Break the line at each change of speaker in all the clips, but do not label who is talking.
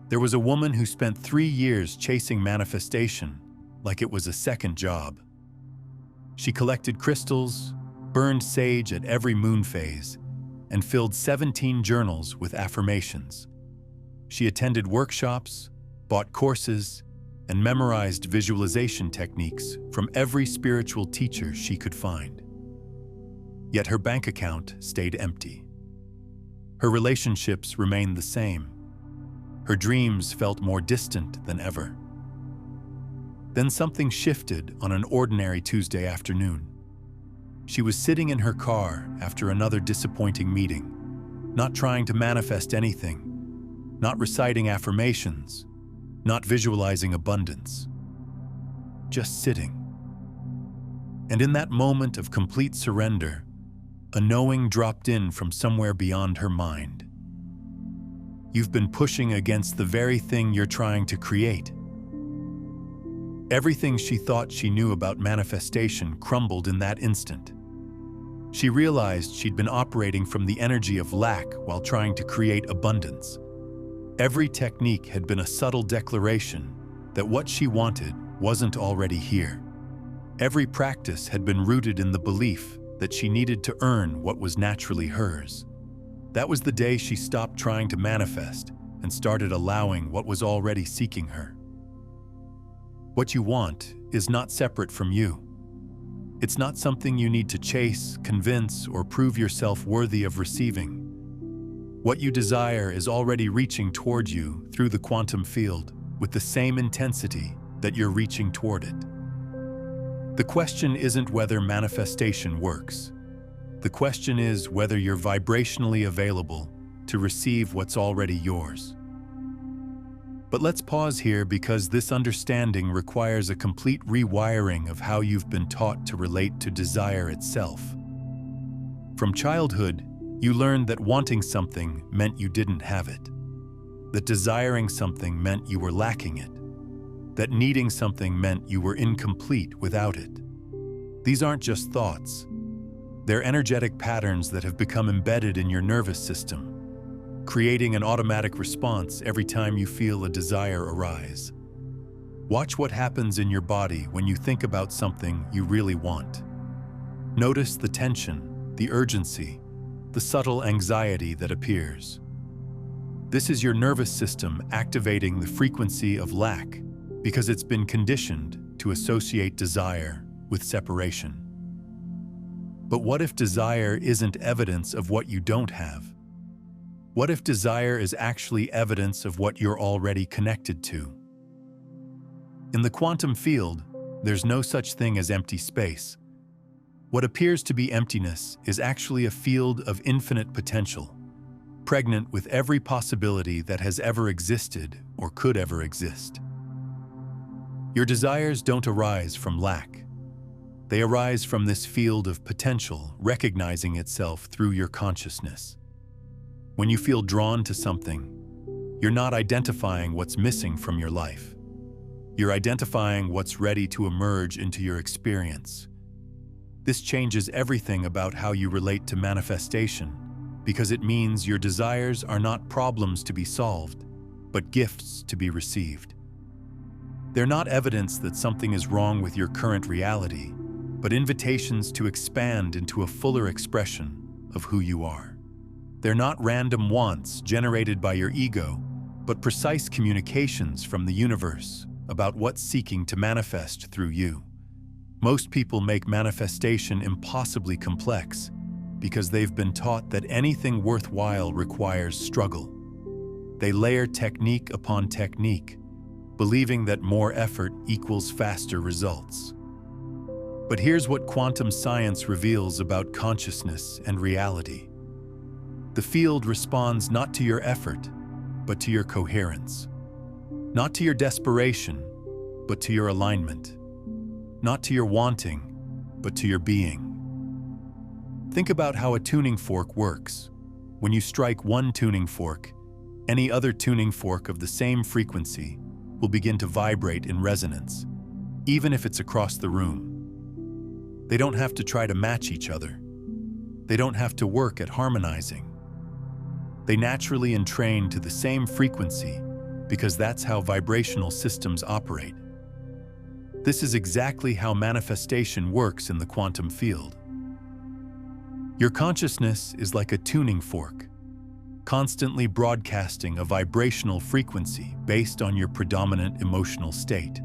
There was a woman who spent 3 years chasing manifestation like it was a second job. She collected crystals, burned sage at every moon phase, and filled 17 journals with affirmations. She attended workshops, bought courses, and memorized visualization techniques from every spiritual teacher she could find. Yet her bank account stayed empty. Her relationships remained the same. Her dreams felt more distant than ever. Then something shifted on an ordinary Tuesday afternoon. She was sitting in her car after another disappointing meeting, not trying to manifest anything, not reciting affirmations, not visualizing abundance, just sitting. And in that moment of complete surrender, a knowing dropped in from somewhere beyond her mind. You've been pushing against the very thing you're trying to create. Everything she thought she knew about manifestation crumbled in that instant. She realized she'd been operating from the energy of lack while trying to create abundance. Every technique had been a subtle declaration that what she wanted wasn't already here. Every practice had been rooted in the belief that she needed to earn what was naturally hers. That was the day she stopped trying to manifest and started allowing what was already seeking her. What you want is not separate from you. It's not something you need to chase, convince, or prove yourself worthy of receiving. What you desire is already reaching toward you through the quantum field with the same intensity that you're reaching toward it. The question isn't whether manifestation works. The question is whether you're vibrationally available to receive what's already yours. But let's pause here because this understanding requires a complete rewiring of how you've been taught to relate to desire itself. From childhood, you learned that wanting something meant you didn't have it, that desiring something meant you were lacking it, that needing something meant you were incomplete without it. These aren't just thoughts. They're energetic patterns that have become embedded in your nervous system, creating an automatic response every time you feel a desire arise. Watch what happens in your body when you think about something you really want. Notice the tension, the urgency, the subtle anxiety that appears. This is your nervous system activating the frequency of lack because it's been conditioned to associate desire with separation. But what if desire isn't evidence of what you don't have? What if desire is actually evidence of what you're already connected to? In the quantum field, there's no such thing as empty space. What appears to be emptiness is actually a field of infinite potential, pregnant with every possibility that has ever existed or could ever exist. Your desires don't arise from lack. They arise from this field of potential recognizing itself through your consciousness. When you feel drawn to something, you're not identifying what's missing from your life. You're identifying what's ready to emerge into your experience. This changes everything about how you relate to manifestation, because it means your desires are not problems to be solved, but gifts to be received. They're not evidence that something is wrong with your current reality, but invitations to expand into a fuller expression of who you are. They're not random wants generated by your ego, but precise communications from the universe about what's seeking to manifest through you. Most people make manifestation impossibly complex because they've been taught that anything worthwhile requires struggle. They layer technique upon technique, believing that more effort equals faster results. But here's what quantum science reveals about consciousness and reality. The field responds not to your effort, but to your coherence. Not to your desperation, but to your alignment. Not to your wanting, but to your being. Think about how a tuning fork works. When you strike one tuning fork, any other tuning fork of the same frequency will begin to vibrate in resonance, even if it's across the room. They don't have to try to match each other. They don't have to work at harmonizing. They naturally entrain to the same frequency because that's how vibrational systems operate. This is exactly how manifestation works in the quantum field. Your consciousness is like a tuning fork, constantly broadcasting a vibrational frequency based on your predominant emotional state,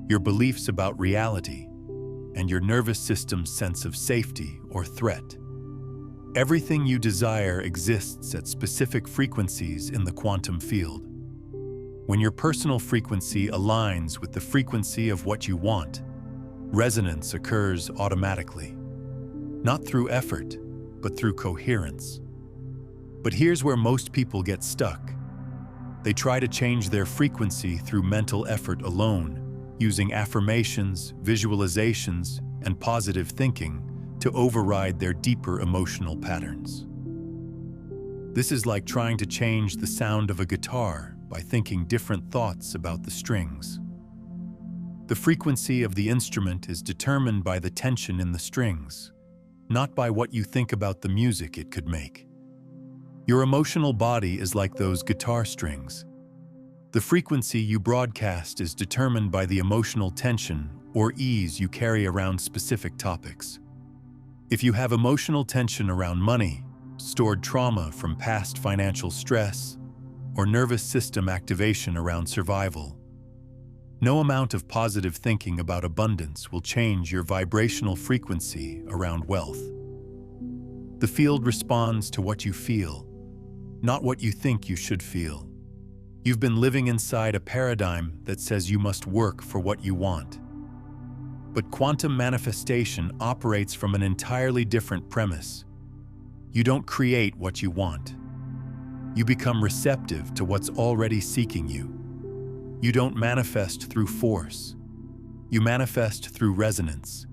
your beliefs about reality, and your nervous system's sense of safety or threat. Everything you desire exists at specific frequencies in the quantum field. When your personal frequency aligns with the frequency of what you want, resonance occurs automatically, not through effort, but through coherence. But here's where most people get stuck. They try to change their frequency through mental effort alone, using affirmations, visualizations, and positive thinking to override their deeper emotional patterns. This is like trying to change the sound of a guitar by thinking different thoughts about the strings. The frequency of the instrument is determined by the tension in the strings, not by what you think about the music it could make. Your emotional body is like those guitar strings. The frequency you broadcast is determined by the emotional tension or ease you carry around specific topics. If you have emotional tension around money, stored trauma from past financial stress, or nervous system activation around survival, no amount of positive thinking about abundance will change your vibrational frequency around wealth. The field responds to what you feel, not what you think you should feel. You've been living inside a paradigm that says you must work for what you want. But quantum manifestation operates from an entirely different premise. You don't create what you want. You become receptive to what's already seeking you. You don't manifest through force. You manifest through resonance.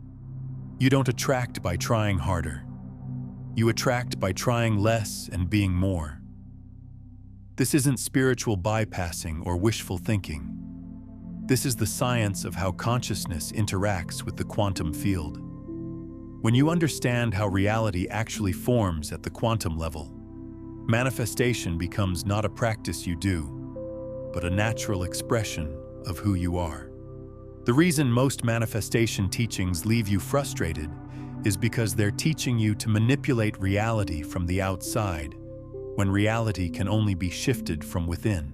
You don't attract by trying harder. You attract by trying less and being more. This isn't spiritual bypassing or wishful thinking. This is the science of how consciousness interacts with the quantum field. When you understand how reality actually forms at the quantum level, manifestation becomes not a practice you do, but a natural expression of who you are. The reason most manifestation teachings leave you frustrated is because they're teaching you to manipulate reality from the outside, when reality can only be shifted from within.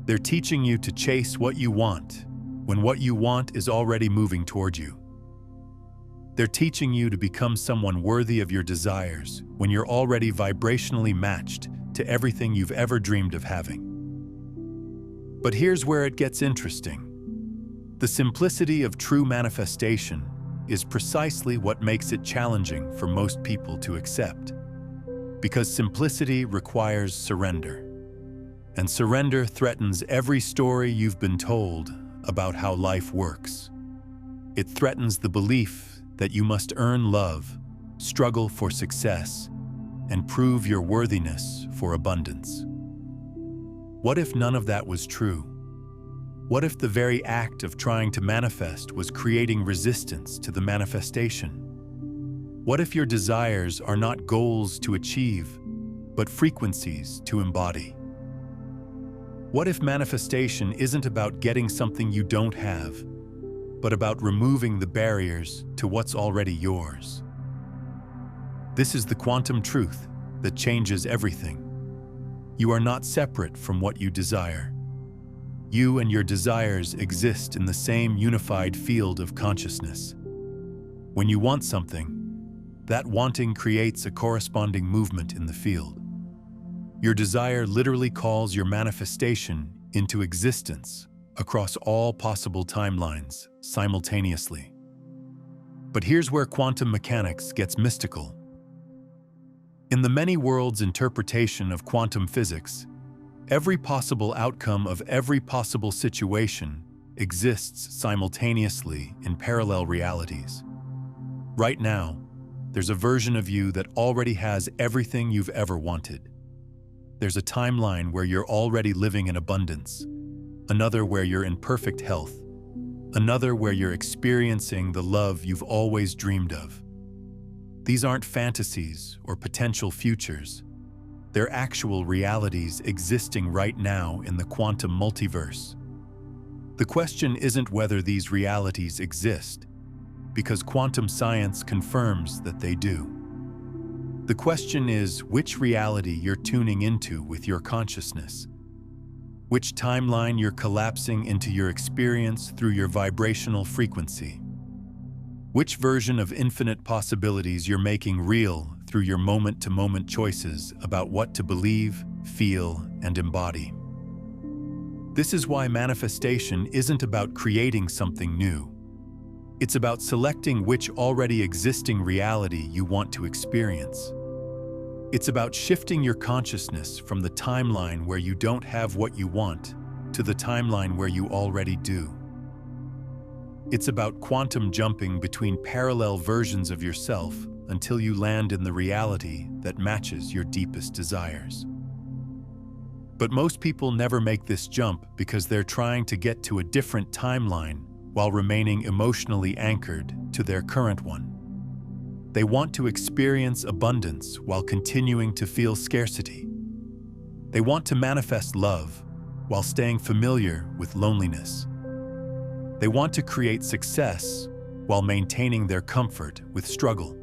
They're teaching you to chase what you want, when what you want is already moving toward you. They're teaching you to become someone worthy of your desires when you're already vibrationally matched to everything you've ever dreamed of having. But here's where it gets interesting. The simplicity of true manifestation is precisely what makes it challenging for most people to accept. Because simplicity requires surrender. And surrender threatens every story you've been told about how life works. It threatens the belief that you must earn love, struggle for success, and prove your worthiness for abundance. What if none of that was true? What if the very act of trying to manifest was creating resistance to the manifestation? What if your desires are not goals to achieve, but frequencies to embody? What if manifestation isn't about getting something you don't have, but about removing the barriers to what's already yours? This is the quantum truth that changes everything. You are not separate from what you desire. You and your desires exist in the same unified field of consciousness. When you want something, that wanting creates a corresponding movement in the field. Your desire literally calls your manifestation into existence across all possible timelines simultaneously. But here's where quantum mechanics gets mystical. In the many worlds interpretation of quantum physics, every possible outcome of every possible situation exists simultaneously in parallel realities. Right now, there's a version of you that already has everything you've ever wanted. There's a timeline where you're already living in abundance, another where you're in perfect health, another where you're experiencing the love you've always dreamed of. These aren't fantasies or potential futures. They're actual realities existing right now in the quantum multiverse. The question isn't whether these realities exist, because quantum science confirms that they do. The question is which reality you're tuning into with your consciousness, which timeline you're collapsing into your experience through your vibrational frequency, which version of infinite possibilities you're making real through your moment-to-moment choices about what to believe, feel, and embody. This is why manifestation isn't about creating something new. It's about selecting which already existing reality you want to experience. It's about shifting your consciousness from the timeline where you don't have what you want to the timeline where you already do. It's about quantum jumping between parallel versions of yourself until you land in the reality that matches your deepest desires. But most people never make this jump because they're trying to get to a different timeline while remaining emotionally anchored to their current one. They want to experience abundance while continuing to feel scarcity. They want to manifest love while staying familiar with loneliness. They want to create success while maintaining their comfort with struggle.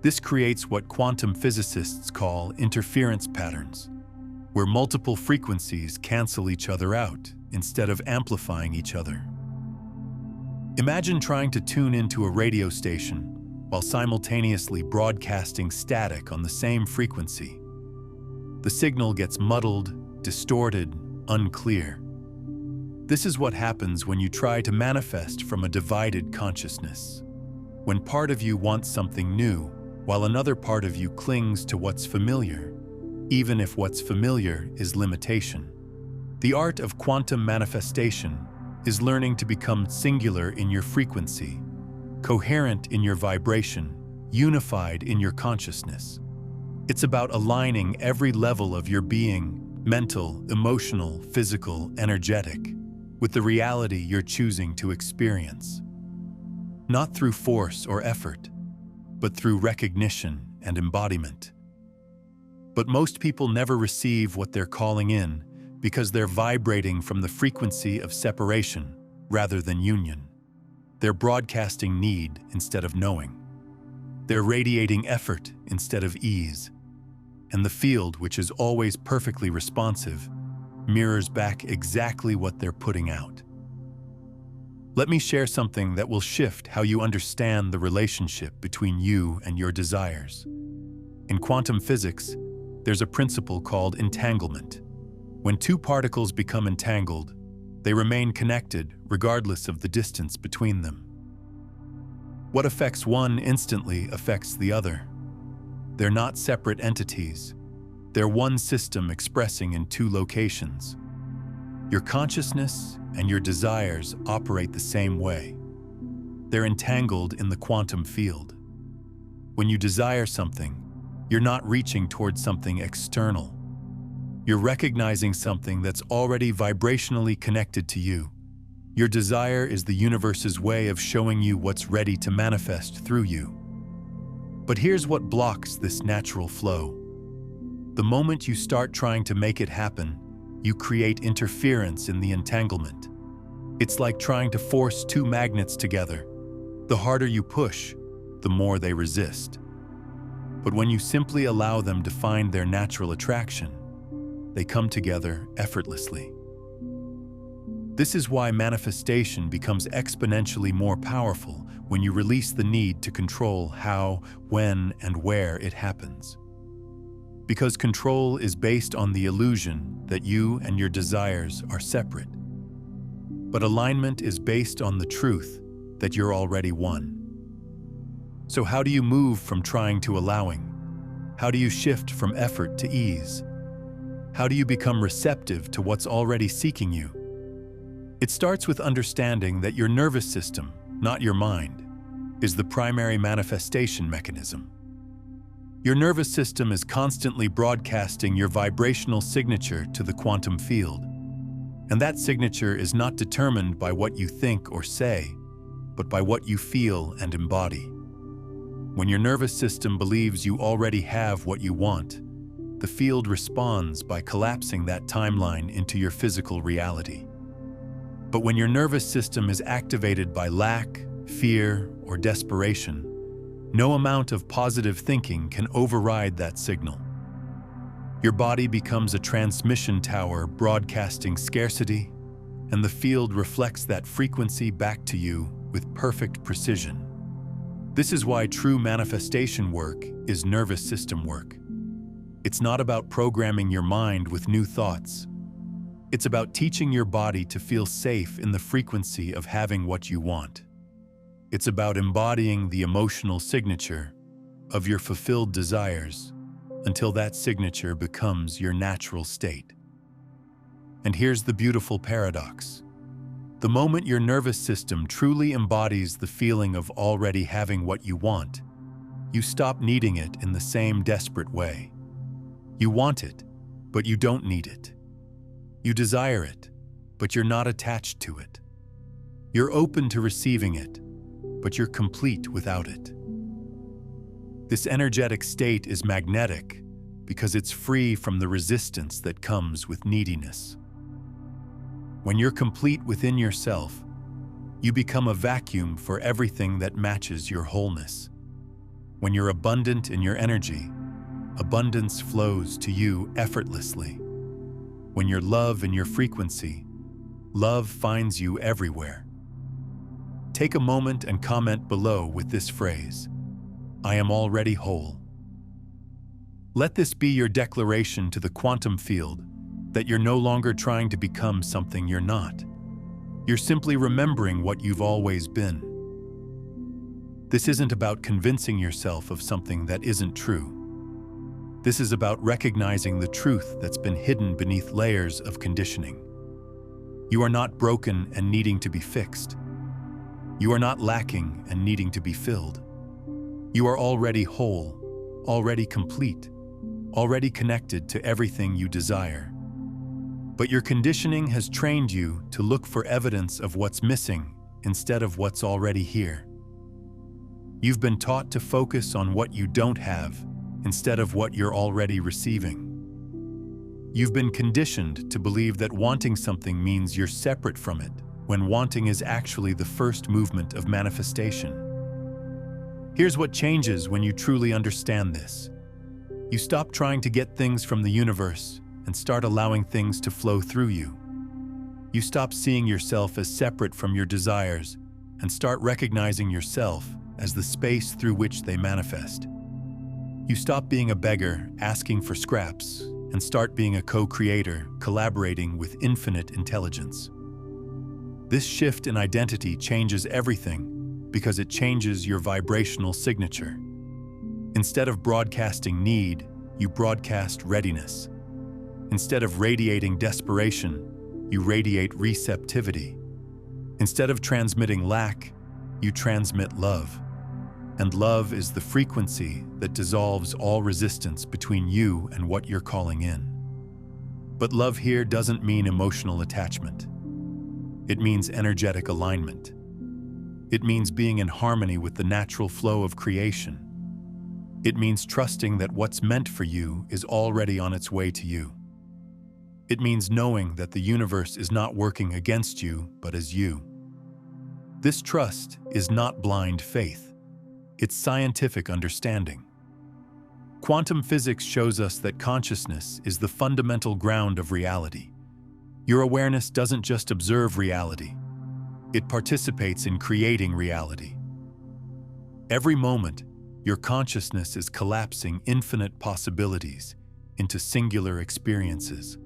This creates what quantum physicists call interference patterns, where multiple frequencies cancel each other out instead of amplifying each other. Imagine trying to tune into a radio station while simultaneously broadcasting static on the same frequency. The signal gets muddled, distorted, unclear. This is what happens when you try to manifest from a divided consciousness. When part of you wants something new, while another part of you clings to what's familiar, even if what's familiar is limitation. The art of quantum manifestation is learning to become singular in your frequency, coherent in your vibration, unified in your consciousness. It's about aligning every level of your being, mental, emotional, physical, energetic, with the reality you're choosing to experience. Not through force or effort, but through recognition and embodiment. But most people never receive what they're calling in because they're vibrating from the frequency of separation rather than union. They're broadcasting need instead of knowing. They're radiating effort instead of ease. And the field, which is always perfectly responsive, mirrors back exactly what they're putting out. Let me share something that will shift how you understand the relationship between you and your desires. In quantum physics, there's a principle called entanglement. When two particles become entangled, they remain connected regardless of the distance between them. What affects one instantly affects the other. They're not separate entities. They're one system expressing in two locations. Your consciousness and your desires operate the same way. They're entangled in the quantum field. When you desire something, you're not reaching towards something external. You're recognizing something that's already vibrationally connected to you. Your desire is the universe's way of showing you what's ready to manifest through you. But here's what blocks this natural flow. The moment you start trying to make it happen, you create interference in the entanglement. It's like trying to force two magnets together. The harder you push, the more they resist. But when you simply allow them to find their natural attraction, they come together effortlessly. This is why manifestation becomes exponentially more powerful when you release the need to control how, when, and where it happens. Because control is based on the illusion that you and your desires are separate. But alignment is based on the truth that you're already one. So how do you move from trying to allowing? How do you shift from effort to ease? How do you become receptive to what's already seeking you? It starts with understanding that your nervous system, not your mind, is the primary manifestation mechanism. Your nervous system is constantly broadcasting your vibrational signature to the quantum field. And that signature is not determined by what you think or say, but by what you feel and embody. When your nervous system believes you already have what you want, the field responds by collapsing that timeline into your physical reality. But when your nervous system is activated by lack, fear, or desperation, no amount of positive thinking can override that signal. Your body becomes a transmission tower broadcasting scarcity, and the field reflects that frequency back to you with perfect precision. This is why true manifestation work is nervous system work. It's not about programming your mind with new thoughts. It's about teaching your body to feel safe in the frequency of having what you want. It's about embodying the emotional signature of your fulfilled desires until that signature becomes your natural state. And here's the beautiful paradox. The moment your nervous system truly embodies the feeling of already having what you want, you stop needing it in the same desperate way. You want it, but you don't need it. You desire it, but you're not attached to it. You're open to receiving it, but you're complete without it. This energetic state is magnetic because it's free from the resistance that comes with neediness. When you're complete within yourself, you become a vacuum for everything that matches your wholeness. When you're abundant in your energy, abundance flows to you effortlessly. When you're love in your frequency, love finds you everywhere. Take a moment and comment below with this phrase, "I am already whole." Let this be your declaration to the quantum field that you're no longer trying to become something you're not. You're simply remembering what you've always been. This isn't about convincing yourself of something that isn't true. This is about recognizing the truth that's been hidden beneath layers of conditioning. You are not broken and needing to be fixed. You are not lacking and needing to be filled. You are already whole, already complete, already connected to everything you desire. But your conditioning has trained you to look for evidence of what's missing instead of what's already here. You've been taught to focus on what you don't have instead of what you're already receiving. You've been conditioned to believe that wanting something means you're separate from it, when wanting is actually the first movement of manifestation. Here's what changes when you truly understand this. You stop trying to get things from the universe and start allowing things to flow through you. You stop seeing yourself as separate from your desires and start recognizing yourself as the space through which they manifest. You stop being a beggar asking for scraps and start being a co-creator collaborating with infinite intelligence. This shift in identity changes everything because it changes your vibrational signature. Instead of broadcasting need, you broadcast readiness. Instead of radiating desperation, you radiate receptivity. Instead of transmitting lack, you transmit love. And love is the frequency that dissolves all resistance between you and what you're calling in. But love here doesn't mean emotional attachment. It means energetic alignment. It means being in harmony with the natural flow of creation. It means trusting that what's meant for you is already on its way to you. It means knowing that the universe is not working against you, but as you. This trust is not blind faith. It's scientific understanding. Quantum physics shows us that consciousness is the fundamental ground of reality. Your awareness doesn't just observe reality. It participates in creating reality. Every moment, your consciousness is collapsing infinite possibilities into singular experiences.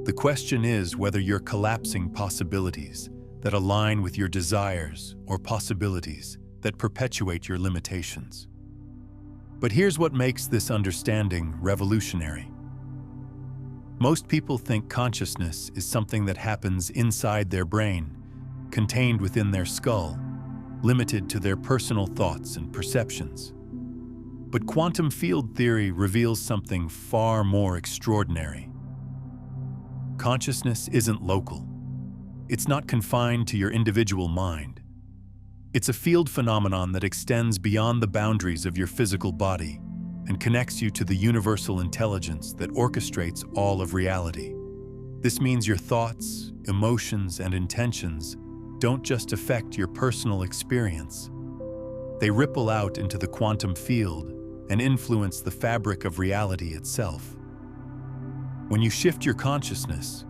The question is whether you're collapsing possibilities that align with your desires or possibilities that perpetuate your limitations. But here's what makes this understanding revolutionary. Most people think consciousness is something that happens inside their brain, contained within their skull, limited to their personal thoughts and perceptions. But quantum field theory reveals something far more extraordinary. Consciousness isn't local. It's not confined to your individual mind. It's a field phenomenon that extends beyond the boundaries of your physical body and connects you to the universal intelligence that orchestrates all of reality. This means your thoughts, emotions, and intentions don't just affect your personal experience. They ripple out into the quantum field and influence the fabric of reality itself. When you shift your consciousness,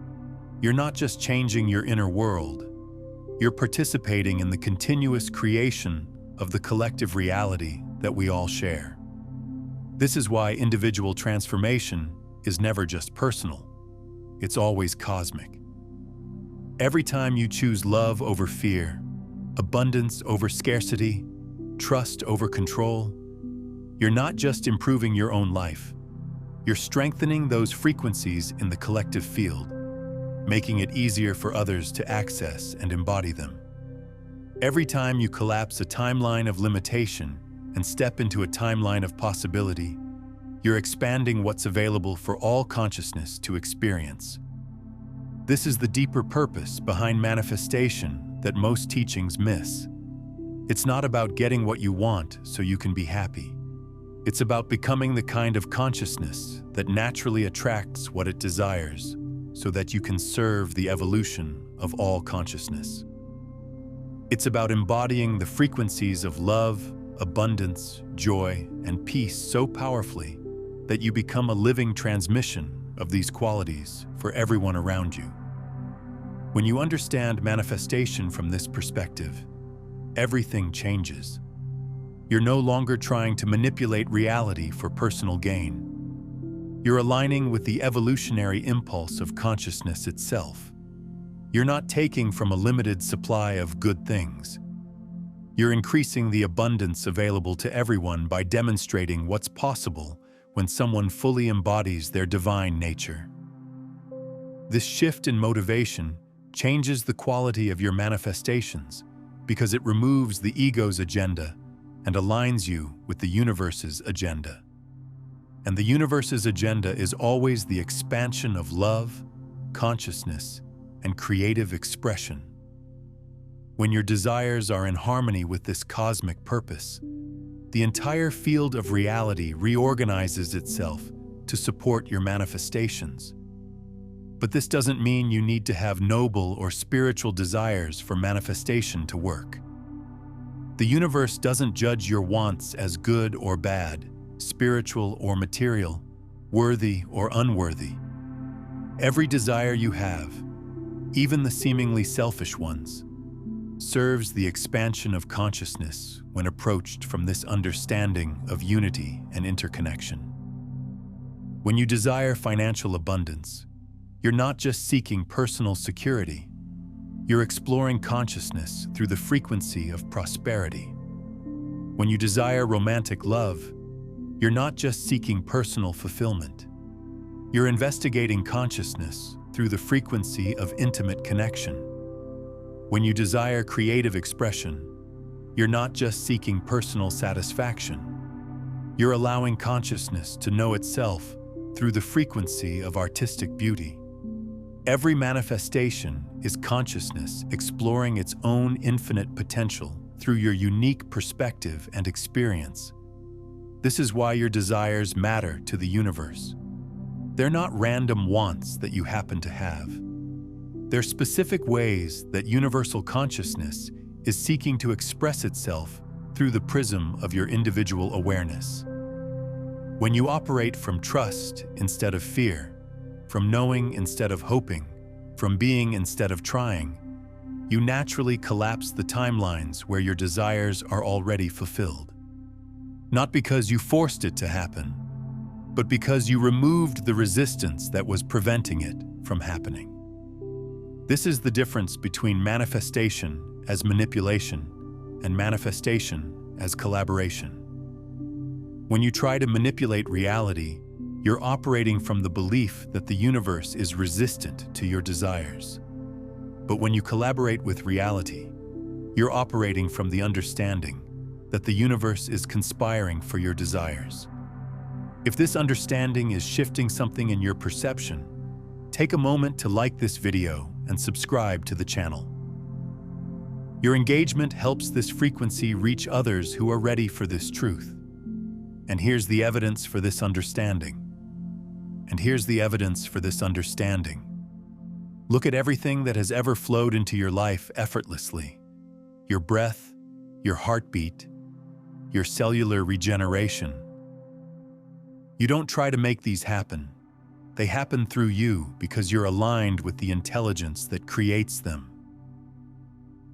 you're not just changing your inner world, you're participating in the continuous creation of the collective reality that we all share. This is why individual transformation is never just personal, it's always cosmic. Every time you choose love over fear, abundance over scarcity, trust over control, you're not just improving your own life, you're strengthening those frequencies in the collective field, making it easier for others to access and embody them. Every time you collapse a timeline of limitation and step into a timeline of possibility, you're expanding what's available for all consciousness to experience. This is the deeper purpose behind manifestation that most teachings miss. It's not about getting what you want so you can be happy. It's about becoming the kind of consciousness that naturally attracts what it desires so that you can serve the evolution of all consciousness. It's about embodying the frequencies of love, abundance, joy, and peace so powerfully that you become a living transmission of these qualities for everyone around you. When you understand manifestation from this perspective, everything changes. You're no longer trying to manipulate reality for personal gain. You're aligning with the evolutionary impulse of consciousness itself. You're not taking from a limited supply of good things. You're increasing the abundance available to everyone by demonstrating what's possible when someone fully embodies their divine nature. This shift in motivation changes the quality of your manifestations because it removes the ego's agenda and aligns you with the universe's agenda. And the universe's agenda is always the expansion of love, consciousness, and creative expression. When your desires are in harmony with this cosmic purpose, the entire field of reality reorganizes itself to support your manifestations. But this doesn't mean you need to have noble or spiritual desires for manifestation to work. The universe doesn't judge your wants as good or bad, spiritual or material, worthy or unworthy. Every desire you have, even the seemingly selfish ones, serves the expansion of consciousness when approached from this understanding of unity and interconnection. When you desire financial abundance, you're not just seeking personal security, you're exploring consciousness through the frequency of prosperity. When you desire romantic love, you're not just seeking personal fulfillment. You're investigating consciousness through the frequency of intimate connection. When you desire creative expression, you're not just seeking personal satisfaction. You're allowing consciousness to know itself through the frequency of artistic beauty. Every manifestation is consciousness exploring its own infinite potential through your unique perspective and experience. This is why your desires matter to the universe. They're not random wants that you happen to have. They're specific ways that universal consciousness is seeking to express itself through the prism of your individual awareness. When you operate from trust instead of fear, from knowing instead of hoping, from being instead of trying, you naturally collapse the timelines where your desires are already fulfilled. Not because you forced it to happen, but because you removed the resistance that was preventing it from happening. This is the difference between manifestation as manipulation and manifestation as collaboration. When you try to manipulate reality, you're operating from the belief that the universe is resistant to your desires. But when you collaborate with reality, you're operating from the understanding that the universe is conspiring for your desires. If this understanding is shifting something in your perception, take a moment to like this video and subscribe to the channel. Your engagement helps this frequency reach others who are ready for this truth. And here's the evidence for this understanding. And here's the evidence for this understanding. Look at everything that has ever flowed into your life effortlessly. Your breath, your heartbeat, your cellular regeneration. You don't try to make these happen. They happen through you because you're aligned with the intelligence that creates them.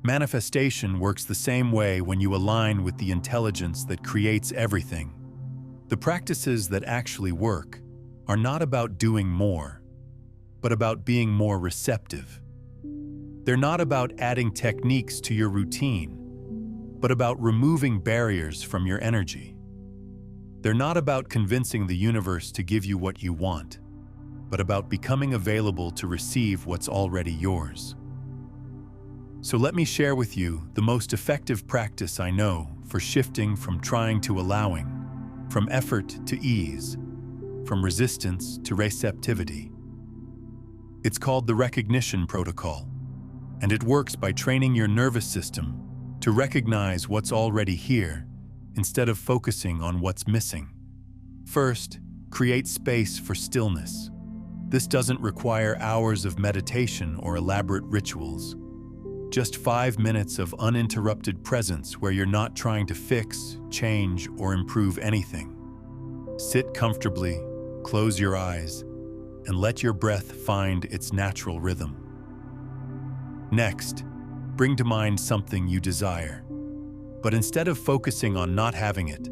Manifestation works the same way when you align with the intelligence that creates everything. The practices that actually work are not about doing more, but about being more receptive. They're not about adding techniques to your routine, but about removing barriers from your energy. They're not about convincing the universe to give you what you want, but about becoming available to receive what's already yours. So let me share with you the most effective practice I know for shifting from trying to allowing, from effort to ease, from resistance to receptivity. It's called the recognition protocol, and it works by training your nervous system to recognize what's already here instead of focusing on what's missing. First, create space for stillness. This doesn't require hours of meditation or elaborate rituals. Just 5 minutes of uninterrupted presence where you're not trying to fix, change, or improve anything. Sit comfortably, close your eyes, and let your breath find its natural rhythm. Next, bring to mind something you desire. But instead of focusing on not having it,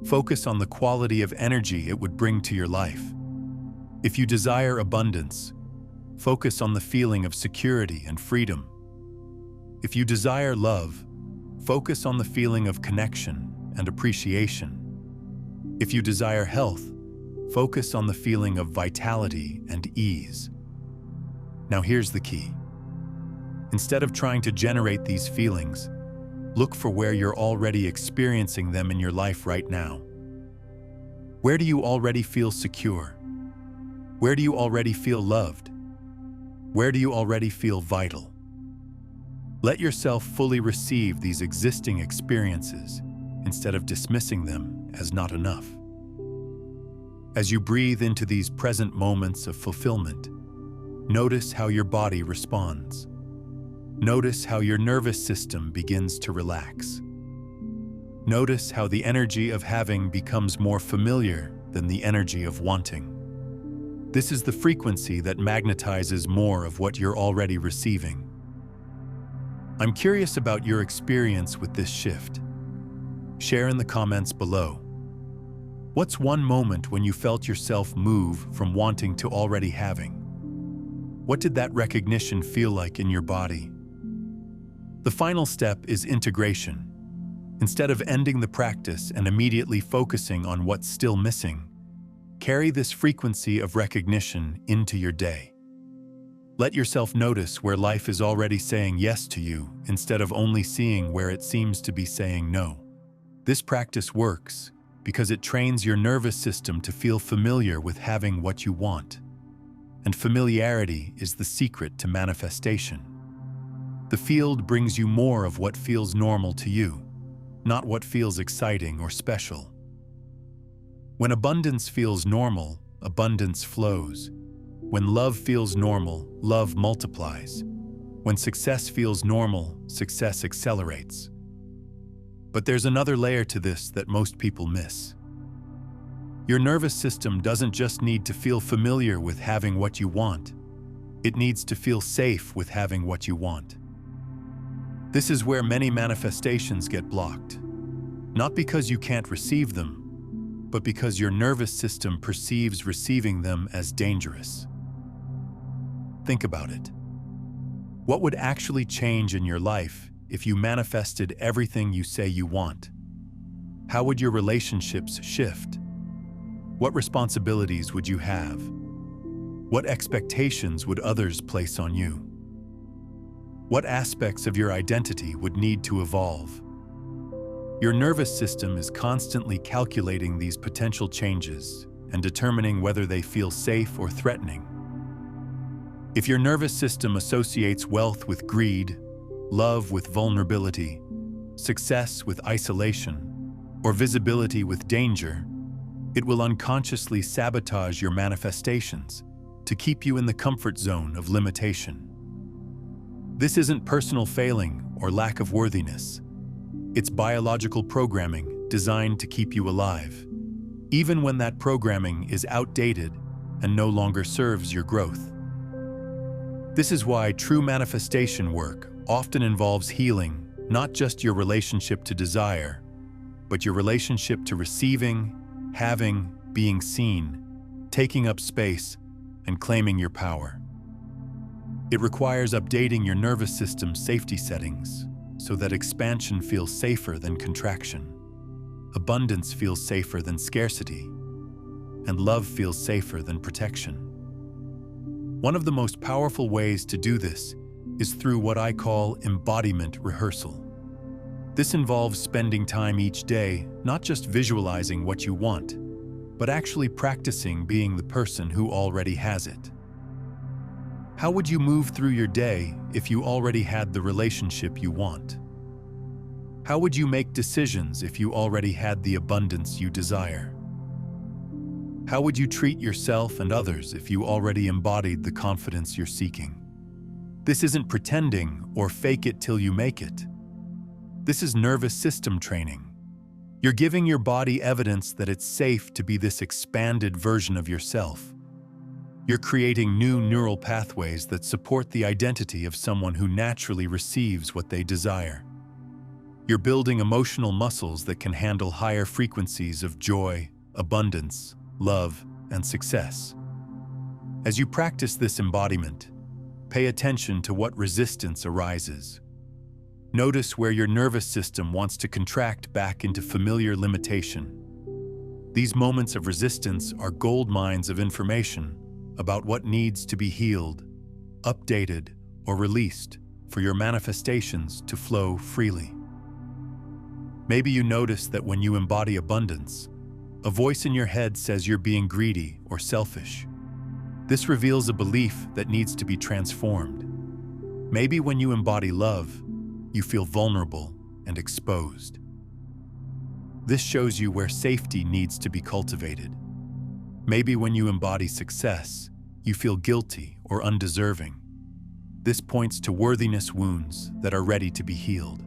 focus on the quality of energy it would bring to your life. If you desire abundance, focus on the feeling of security and freedom. If you desire love, focus on the feeling of connection and appreciation. If you desire health, focus on the feeling of vitality and ease. Now here's the key. Instead of trying to generate these feelings, look for where you're already experiencing them in your life right now. Where do you already feel secure? Where do you already feel loved? Where do you already feel vital? Let yourself fully receive these existing experiences instead of dismissing them as not enough. As you breathe into these present moments of fulfillment, notice how your body responds. Notice how your nervous system begins to relax. Notice how the energy of having becomes more familiar than the energy of wanting. This is the frequency that magnetizes more of what you're already receiving. I'm curious about your experience with this shift. Share in the comments below. What's one moment when you felt yourself move from wanting to already having? What did that recognition feel like in your body? The final step is integration. Instead of ending the practice and immediately focusing on what's still missing, carry this frequency of recognition into your day. Let yourself notice where life is already saying yes to you instead of only seeing where it seems to be saying no. This practice works because it trains your nervous system to feel familiar with having what you want. And familiarity is the secret to manifestation. The field brings you more of what feels normal to you, not what feels exciting or special. When abundance feels normal, abundance flows. When love feels normal, love multiplies. When success feels normal, success accelerates. But there's another layer to this that most people miss. Your nervous system doesn't just need to feel familiar with having what you want. It needs to feel safe with having what you want. This is where many manifestations get blocked. Not because you can't receive them, but because your nervous system perceives receiving them as dangerous. Think about it. What would actually change in your life if you manifested everything you say you want? How would your relationships shift? What responsibilities would you have? What expectations would others place on you? What aspects of your identity would need to evolve? Your nervous system is constantly calculating these potential changes and determining whether they feel safe or threatening. If your nervous system associates wealth with greed, love with vulnerability, success with isolation, or visibility with danger, it will unconsciously sabotage your manifestations to keep you in the comfort zone of limitation. This isn't personal failing or lack of worthiness. It's biological programming designed to keep you alive, even when that programming is outdated and no longer serves your growth. This is why true manifestation work often involves healing not just your relationship to desire, but your relationship to receiving, having, being seen, taking up space, and claiming your power. It requires updating your nervous system's safety settings so that expansion feels safer than contraction, abundance feels safer than scarcity, and love feels safer than protection. One of the most powerful ways to do this is through what I call embodiment rehearsal. This involves spending time each day not just visualizing what you want, but actually practicing being the person who already has it. How would you move through your day if you already had the relationship you want? How would you make decisions if you already had the abundance you desire? How would you treat yourself and others if you already embodied the confidence you're seeking? This isn't pretending or fake it till you make it. This is nervous system training. You're giving your body evidence that it's safe to be this expanded version of yourself. You're creating new neural pathways that support the identity of someone who naturally receives what they desire. You're building emotional muscles that can handle higher frequencies of joy, abundance, love, and success. As you practice this embodiment, pay attention to what resistance arises. Notice where your nervous system wants to contract back into familiar limitation. These moments of resistance are gold mines of information about what needs to be healed, updated, or released for your manifestations to flow freely. Maybe you notice that when you embody abundance, a voice in your head says you're being greedy or selfish. This reveals a belief that needs to be transformed. Maybe when you embody love, you feel vulnerable and exposed. This shows you where safety needs to be cultivated. Maybe when you embody success, you feel guilty or undeserving. This points to worthiness wounds that are ready to be healed.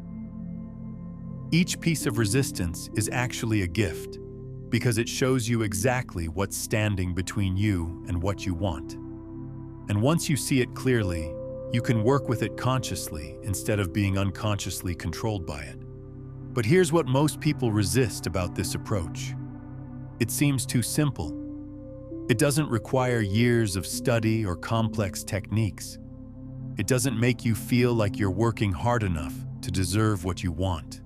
Each piece of resistance is actually a gift because it shows you exactly what's standing between you and what you want. And once you see it clearly, you can work with it consciously instead of being unconsciously controlled by it. But here's what most people resist about this approach. It seems too simple. It doesn't require years of study or complex techniques. It doesn't make you feel like you're working hard enough to deserve what you want.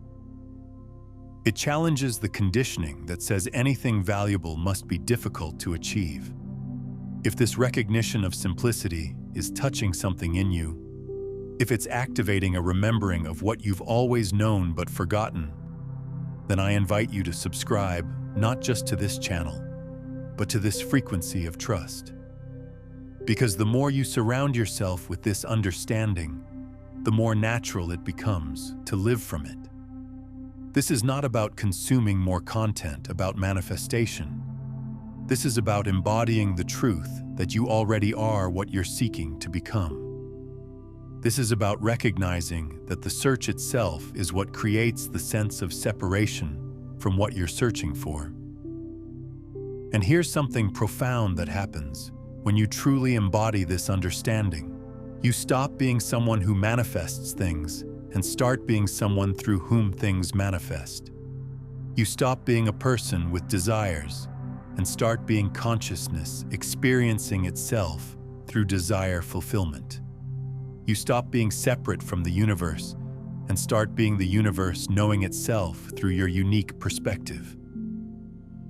It challenges the conditioning that says anything valuable must be difficult to achieve. If this recognition of simplicity is touching something in you, if it's activating a remembering of what you've always known but forgotten, then I invite you to subscribe not just to this channel, but to this frequency of trust. Because the more you surround yourself with this understanding, the more natural it becomes to live from it. This is not about consuming more content about manifestation. This is about embodying the truth that you already are what you're seeking to become. This is about recognizing that the search itself is what creates the sense of separation from what you're searching for. And here's something profound that happens when you truly embody this understanding. You stop being someone who manifests things and start being someone through whom things manifest. You stop being a person with desires and start being consciousness experiencing itself through desire fulfillment. You stop being separate from the universe and start being the universe knowing itself through your unique perspective.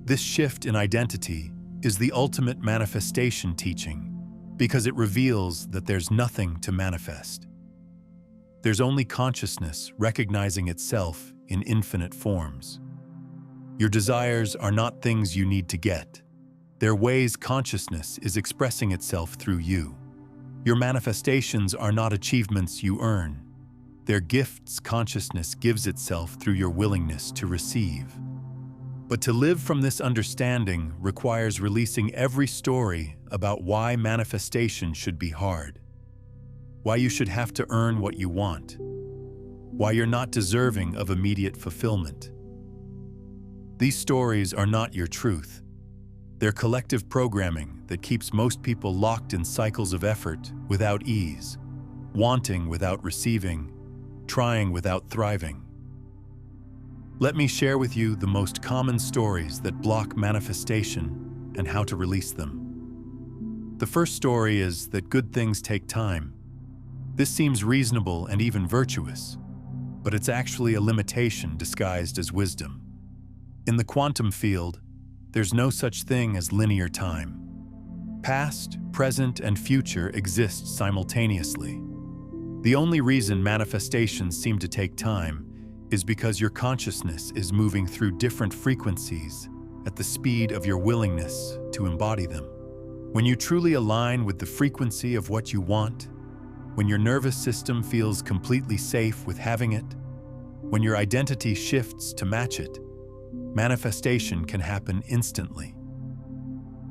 This shift in identity is the ultimate manifestation teaching because it reveals that there's nothing to manifest. There's only consciousness recognizing itself in infinite forms. Your desires are not things you need to get. They're ways consciousness is expressing itself through you. Your manifestations are not achievements you earn. They're gifts consciousness gives itself through your willingness to receive. But to live from this understanding requires releasing every story about why manifestation should be hard, why you should have to earn what you want, why you're not deserving of immediate fulfillment. These stories are not your truth. They're collective programming that keeps most people locked in cycles of effort without ease, wanting without receiving, trying without thriving. Let me share with you the most common stories that block manifestation and how to release them. The first story is that good things take time. This seems reasonable and even virtuous, but it's actually a limitation disguised as wisdom. In the quantum field, there's no such thing as linear time. Past, present, and future exist simultaneously. The only reason manifestations seem to take time is because your consciousness is moving through different frequencies at the speed of your willingness to embody them. When you truly align with the frequency of what you want, when your nervous system feels completely safe with having it, when your identity shifts to match it, manifestation can happen instantly.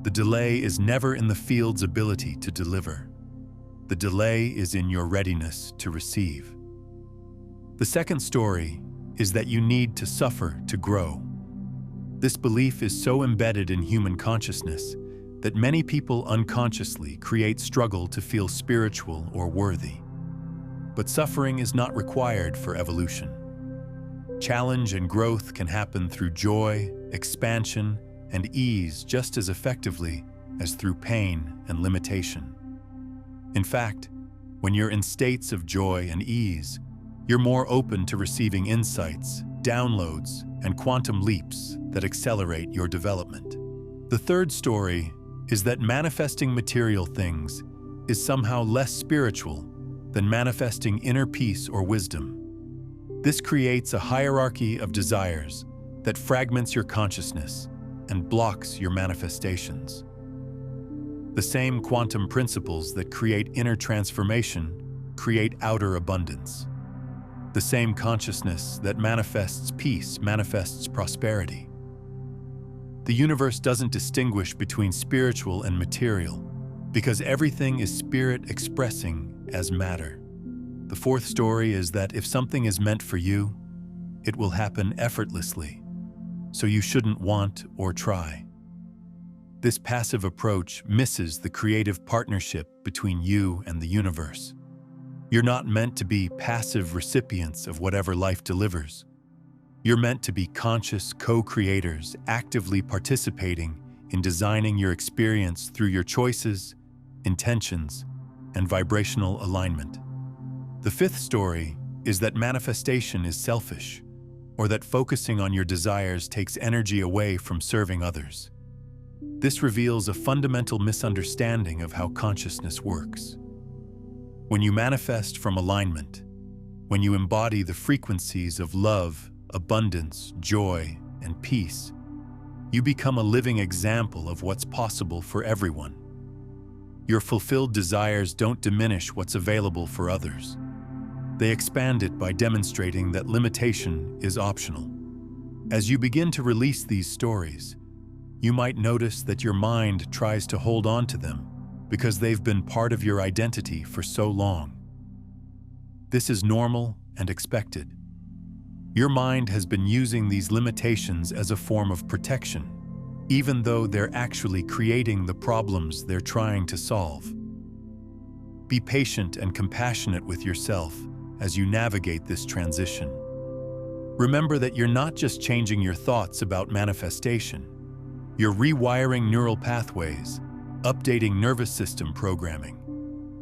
The delay is never in the field's ability to deliver. The delay is in your readiness to receive. The second story is that you need to suffer to grow. This belief is so embedded in human consciousness that many people unconsciously create struggle to feel spiritual or worthy. But suffering is not required for evolution. Challenge and growth can happen through joy, expansion, and ease just as effectively as through pain and limitation. In fact, when you're in states of joy and ease, you're more open to receiving insights, downloads, and quantum leaps that accelerate your development. The third story is that manifesting material things is somehow less spiritual than manifesting inner peace or wisdom. This creates a hierarchy of desires that fragments your consciousness and blocks your manifestations. The same quantum principles that create inner transformation create outer abundance. The same consciousness that manifests peace manifests prosperity. The universe doesn't distinguish between spiritual and material because everything is spirit expressing as matter. The fourth story is that if something is meant for you, it will happen effortlessly, so you shouldn't want or try. This passive approach misses the creative partnership between you and the universe. You're not meant to be passive recipients of whatever life delivers. You're meant to be conscious co-creators, actively participating in designing your experience through your choices, intentions, and vibrational alignment. The fifth story is that manifestation is selfish, or that focusing on your desires takes energy away from serving others. This reveals a fundamental misunderstanding of how consciousness works. When you manifest from alignment, when you embody the frequencies of love, abundance, joy, and peace, you become a living example of what's possible for everyone. Your fulfilled desires don't diminish what's available for others. They expand it by demonstrating that limitation is optional. As you begin to release these stories, you might notice that your mind tries to hold on to them because they've been part of your identity for so long. This is normal and expected. Your mind has been using these limitations as a form of protection, even though they're actually creating the problems they're trying to solve. Be patient and compassionate with yourself as you navigate this transition. Remember that you're not just changing your thoughts about manifestation. You're rewiring neural pathways, updating nervous system programming,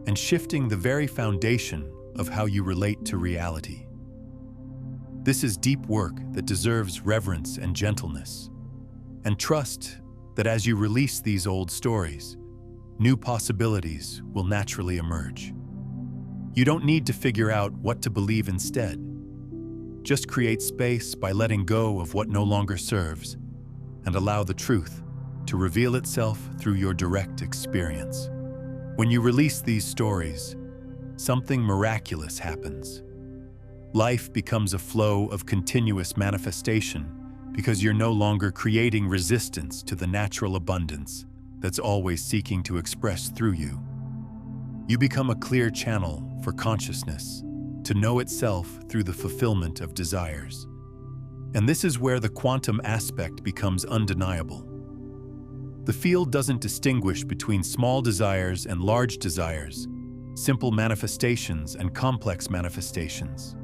and shifting the very foundation of how you relate to reality. This is deep work that deserves reverence and gentleness. And trust that as you release these old stories, new possibilities will naturally emerge. You don't need to figure out what to believe instead. Just create space by letting go of what no longer serves and allow the truth to reveal itself through your direct experience. When you release these stories, something miraculous happens. Life becomes a flow of continuous manifestation because you're no longer creating resistance to the natural abundance that's always seeking to express through you. You become a clear channel for consciousness to know itself through the fulfillment of desires. And this is where the quantum aspect becomes undeniable. The field doesn't distinguish between small desires and large desires, simple manifestations and complex manifestations.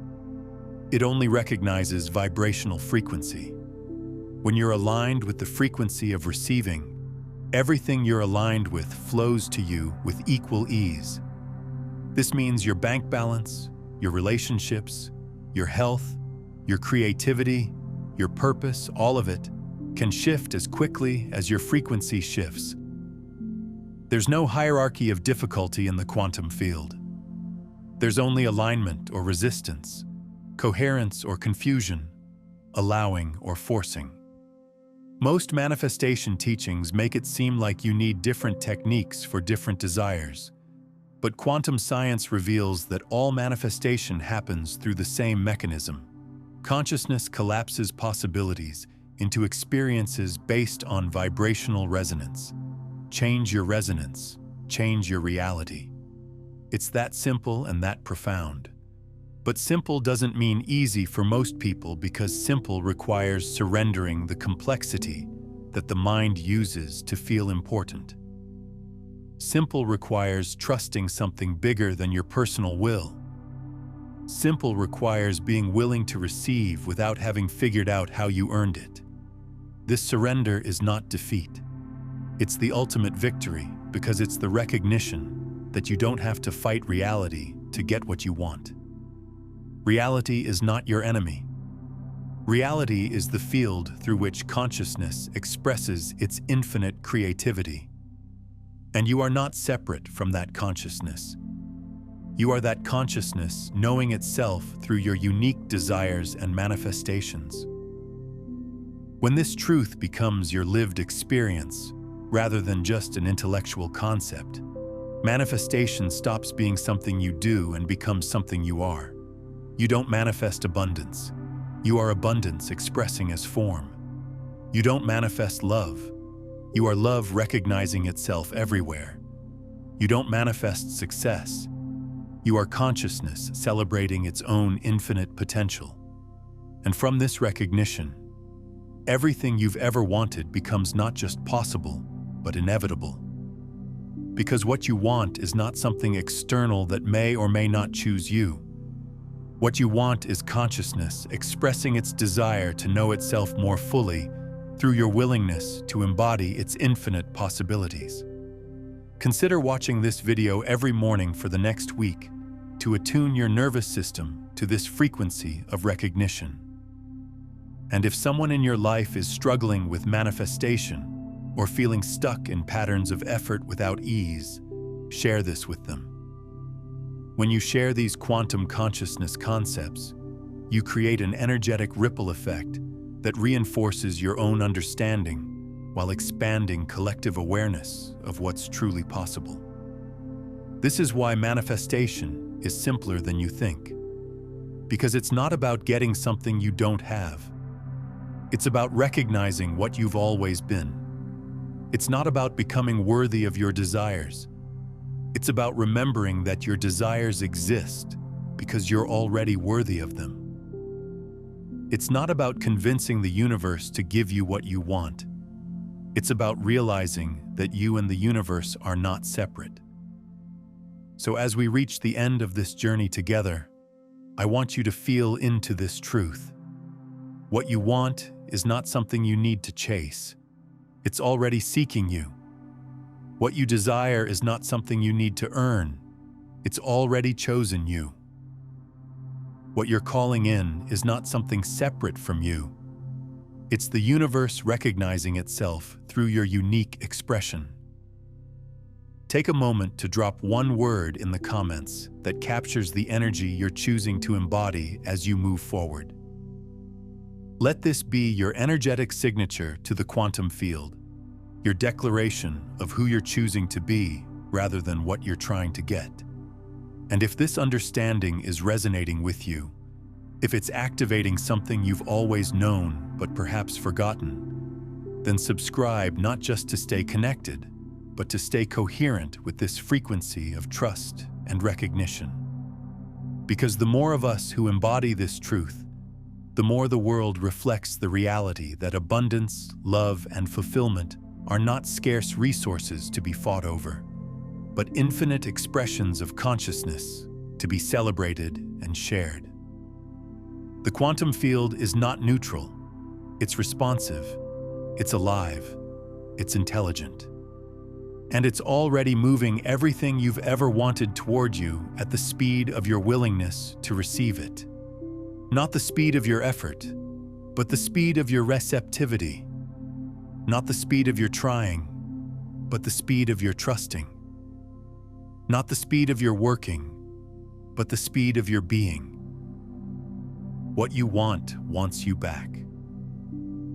It only recognizes vibrational frequency. When you're aligned with the frequency of receiving, everything you're aligned with flows to you with equal ease. This means your bank balance, your relationships, your health, your creativity, your purpose, all of it can shift as quickly as your frequency shifts. There's no hierarchy of difficulty in the quantum field. There's only alignment or resistance, coherence or confusion, allowing or forcing. Most manifestation teachings make it seem like you need different techniques for different desires. But quantum science reveals that all manifestation happens through the same mechanism. Consciousness collapses possibilities into experiences based on vibrational resonance. Change your resonance, change your reality. It's that simple and that profound. But simple doesn't mean easy for most people because simple requires surrendering the complexity that the mind uses to feel important. Simple requires trusting something bigger than your personal will. Simple requires being willing to receive without having figured out how you earned it. This surrender is not defeat. It's the ultimate victory because it's the recognition that you don't have to fight reality to get what you want. Reality is not your enemy. Reality is the field through which consciousness expresses its infinite creativity. And you are not separate from that consciousness. You are that consciousness knowing itself through your unique desires and manifestations. When this truth becomes your lived experience, rather than just an intellectual concept, manifestation stops being something you do and becomes something you are. You don't manifest abundance. You are abundance expressing as form. You don't manifest love. You are love recognizing itself everywhere. You don't manifest success. You are consciousness celebrating its own infinite potential. And from this recognition, everything you've ever wanted becomes not just possible, but inevitable. Because what you want is not something external that may or may not choose you. What you want is consciousness expressing its desire to know itself more fully through your willingness to embody its infinite possibilities. Consider watching this video every morning for the next week to attune your nervous system to this frequency of recognition. And if someone in your life is struggling with manifestation or feeling stuck in patterns of effort without ease, share this with them. When you share these quantum consciousness concepts, you create an energetic ripple effect that reinforces your own understanding while expanding collective awareness of what's truly possible. This is why manifestation is simpler than you think. Because it's not about getting something you don't have. It's about recognizing what you've always been. It's not about becoming worthy of your desires. It's about remembering that your desires exist because you're already worthy of them. It's not about convincing the universe to give you what you want. It's about realizing that you and the universe are not separate. So as we reach the end of this journey together, I want you to feel into this truth. What you want is not something you need to chase. It's already seeking you. What you desire is not something you need to earn. It's already chosen you. What you're calling in is not something separate from you. It's the universe recognizing itself through your unique expression. Take a moment to drop one word in the comments that captures the energy you're choosing to embody as you move forward. Let this be your energetic signature to the quantum field, your declaration of who you're choosing to be rather than what you're trying to get. And if this understanding is resonating with you, If it's activating something you've always known but perhaps forgotten, then subscribe not just to stay connected, but to stay coherent with this frequency of trust and recognition. Because the more of us who embody this truth, the more the world reflects the reality that abundance, love, and fulfillment are not scarce resources to be fought over, but infinite expressions of consciousness to be celebrated and shared. The quantum field is not neutral. It's responsive, it's alive, it's intelligent. And it's already moving everything you've ever wanted toward you at the speed of your willingness to receive it. Not the speed of your effort, but the speed of your receptivity. Not the speed of your trying, but the speed of your trusting. Not the speed of your working, but the speed of your being. What you want wants you back.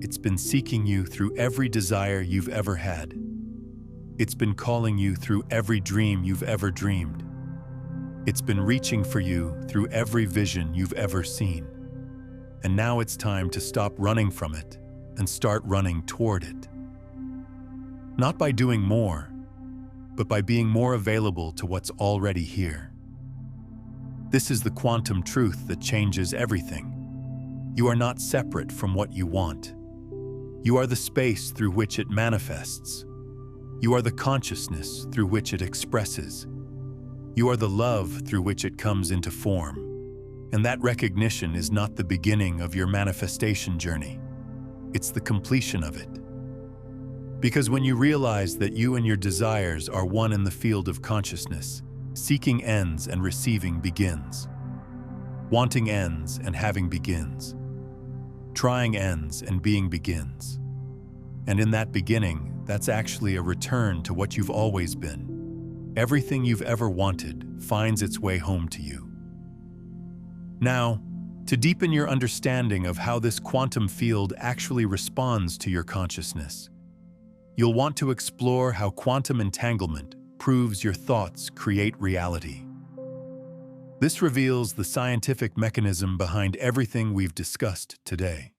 It's been seeking you through every desire you've ever had. It's been calling you through every dream you've ever dreamed. It's been reaching for you through every vision you've ever seen. And now it's time to stop running from it and start running toward it. Not by doing more, but by being more available to what's already here. This is the quantum truth that changes everything. You are not separate from what you want. You are the space through which it manifests. You are the consciousness through which it expresses. You are the love through which it comes into form. And that recognition is not the beginning of your manifestation journey. It's the completion of it. Because when you realize that you and your desires are one in the field of consciousness, seeking ends and receiving begins. Wanting ends and having begins. Trying ends and being begins. And in that beginning, that's actually a return to what you've always been. Everything you've ever wanted finds its way home to you. Now, to deepen your understanding of how this quantum field actually responds to your consciousness, you'll want to explore how quantum entanglement proves your thoughts create reality. This reveals the scientific mechanism behind everything we've discussed today.